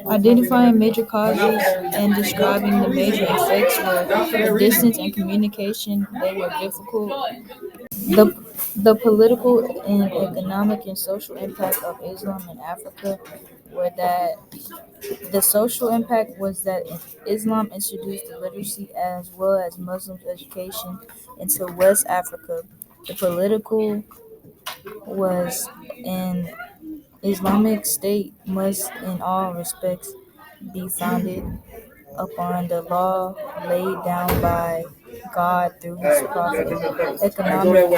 Identifying major causes and describing the major effects were distance and communication. They were difficult. The, the political and economic and social impact of Islam in Africa were that the social impact was that Islam introduced the literacy as well as Muslims education into West Africa. The political was an Islamic State must in all respects be founded upon the law laid down by God through his prophet. Economic,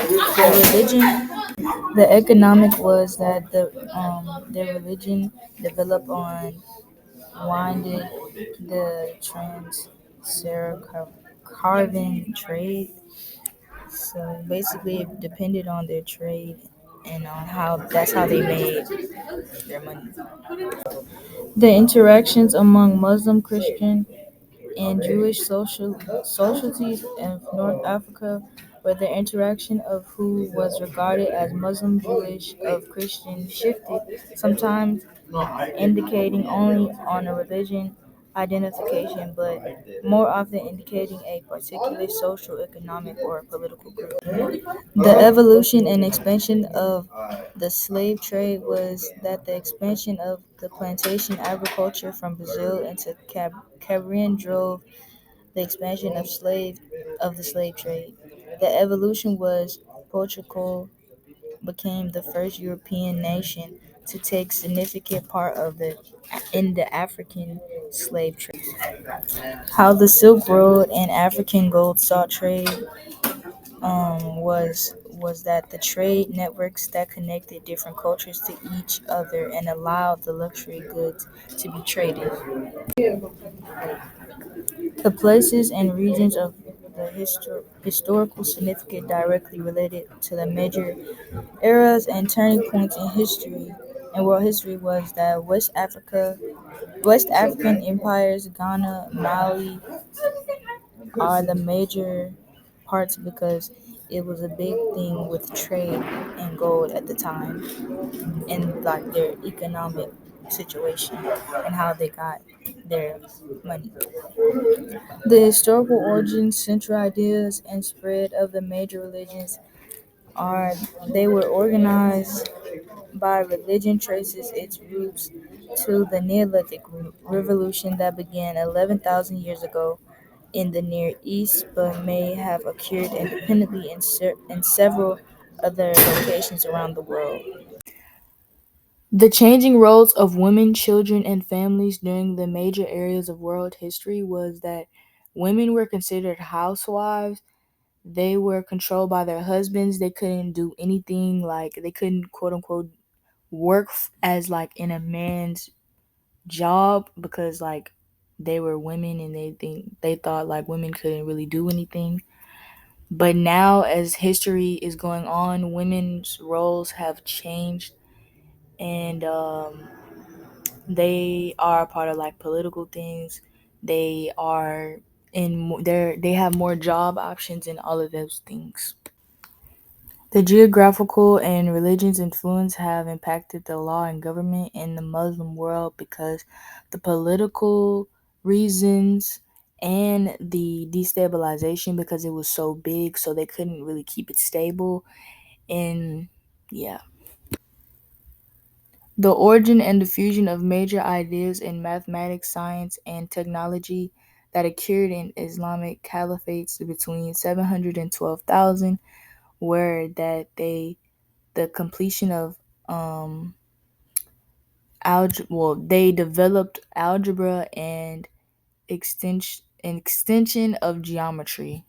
the economic was that the religion developed on winded the trans-Saharan trade. So basically, it depended on their trade and on how that's how they made their money. The interactions among Muslim, Christian, and Jewish societies in North Africa where the interaction of who was regarded as Muslim, Jewish, of Christian shifted, sometimes indicating only on a religion identification, but more often indicating a particular social, economic, or political group. The evolution and expansion of the slave trade was that the expansion of the plantation agriculture from Brazil into Caribbean drove the expansion of the slave trade. The evolution was Portugal became the first European nation to take significant part of the in the African slave trade. How the Silk Road and African gold salt trade was that the trade networks that connected different cultures to each other and allowed the luxury goods to be traded. The places and regions of the historical significance directly related to the major eras and turning points in history and world history was that West African empires, Ghana, Mali, are the major parts because it was a big thing with trade and gold at the time and like their economic situation and how they got their money. The historical origins, central ideas, and spread of the major religions are they were organized by religion traces its roots to the Neolithic revolution that began 11,000 years ago in the Near East but may have occurred independently in several other locations around the world. The changing roles of women, children, and families during the major areas of world history was that women were considered housewives. They were controlled by their husbands. They couldn't do anything like they couldn't quote unquote work as like in a man's job because like they were women and they thought like women couldn't really do anything. But now as history is going on, women's roles have changed and they are a part of like political things. They are they have more job options and all of those things. The geographical and religions influence have impacted the law and government in the Muslim world because the political reasons and the destabilization because it was so big so they couldn't really keep it stable and yeah. The origin and diffusion of major ideas in mathematics, science, and technology that occurred in Islamic caliphates between 700 and 12,000 were that the completion of they developed algebra and extension of geometry.